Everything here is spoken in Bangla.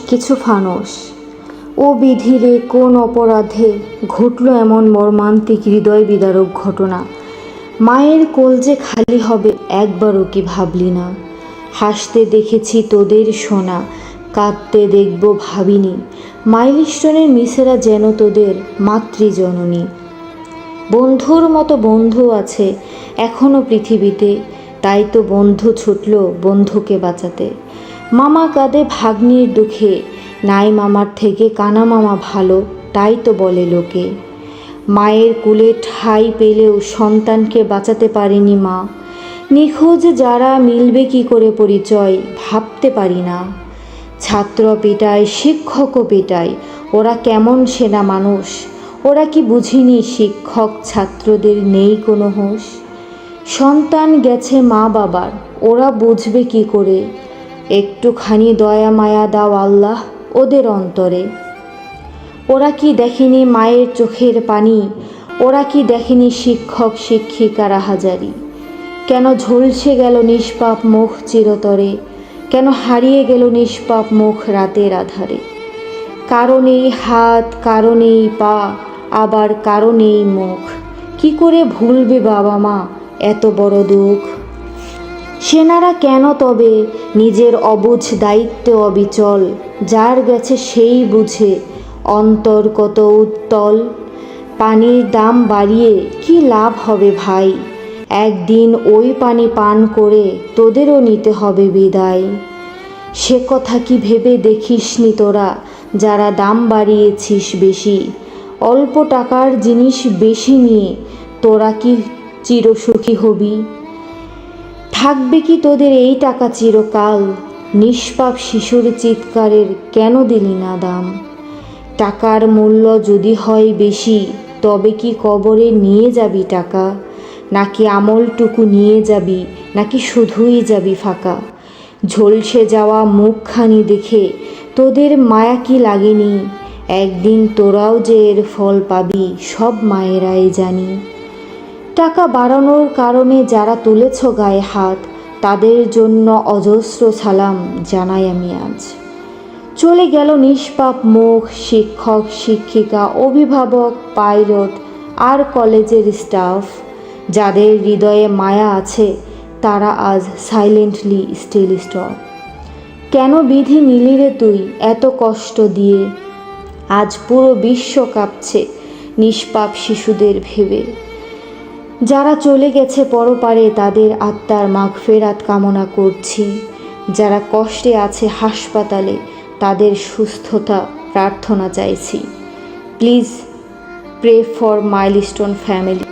কিছু ফানস। ও বিধিরে, কোন অপরাধে ঘটল এমন মর্মান্তিক হৃদয় বিদারক ঘটনা? মায়ের কোল যে খালি হবে একবারও কি ভাবলি না? হাসতে দেখেছি তোদের সোনা, কাঁদতে দেখব ভাবিনি। মাইলস্টোনের মিসেরা যেন তোদের মাতৃজননী। বন্ধুর মতো বন্ধু আছে এখনো পৃথিবীতে, তাই তো বন্ধু ছুটল বন্ধুকে বাঁচাতে। মামা কাঁদে ভাগ্নির দুঃখে, নাই মামার থেকে কানা মামা ভালো, তাই তো বলে লোকে। মায়ের কুলে ঠাঁই পেলেও সন্তানকে বাঁচাতে পারেনি মা। নিখোঁজ যারা মিলবে কি করে পরিচয়, ভাবতে পারি না। ছাত্র পেটায়, শিক্ষকও পেটায়, ওরা কেমন সেনা মানুষ? ওরা কি বুঝিনি শিক্ষক ছাত্রদের নেই কোনো হুঁশ? সন্তান গেছে মা বাবার, ওরা বুঝবে কি করে? একটুখানি দয়া মায়া দাও আল্লাহ ওদের অন্তরে। ওরা কি দেখেনি মায়ের চোখের পানি? ওরা কি দেখেনি শিক্ষক শিক্ষিকারা হাজারি? কেন ঝলসে গেল নিষ্পাপ মুখ চিরতরে? কেন হারিয়ে গেল নিষ্পাপ মুখ রাতের আধারে? কারণেই হাত, কারণেই পা, আবার কারণেই মুখ। কি করে ভুলবে বাবা মা এত বড় দুঃখ? সেনারা কেন তবে নিজের অবুঝ দায়িত্বে অবিচল? যার গেছে সেই বুঝে অন্তর কত উত্তল। পানির দাম বাড়িয়ে কি লাভ হবে ভাই? একদিন ওই পানি পান করে তোদেরও নিতে হবে বিদায়। সে কথা কি ভেবে দেখিসনি তোরা, যারা দাম বাড়িয়েছিস বেশি? অল্প টাকার জিনিস বেশি নিয়ে তোরা কি চিরসুখী হবি? থাকবে কি তোদের এই টাকা চিরকাল? নিষ্পাপ শিশুর চিৎকারের কেন দিলি না দাম? টাকার মূল্য যদি হয় বেশি, তবে কি কবরে নিয়ে যাবি টাকা? নাকি আমলটুকু নিয়ে যাবি, নাকি শুধুই যাবি ফাঁকা? ঝলসে যাওয়া মুখখানি দেখে তোদের মায়া কি লাগেনি? একদিন তোরাও যে এর ফল পাবি সব মায়েরাই জানি। টাকা বাড়ানোর কারণে যারা তুলেছ গায়ে হাত, তাদের জন্য অজস্র সালাম জানাই আমি আজ। চলে গেল নিষ্পাপ মুখ শিক্ষক শিক্ষিকা, অভিভাবক, পাইলট আর কলেজের স্টাফ। যাদের হৃদয়ে মায়া আছে তারা আজ সাইলেন্টলি স্টিল স্টপ। কেন বিধি নিলি রে তুই এত কষ্ট দিয়ে? আজ পুরো বিশ্ব কাঁপছে নিষ্পাপ শিশুদের ভেবে। যারা চলে গেছে পরপারে তাদের আত্মার মাগফিরাত কামনা করছি। যারা কষ্টে আছে হাসপাতালে তাদের সুস্থতা প্রার্থনা চাইছি। Please pray for milestone family.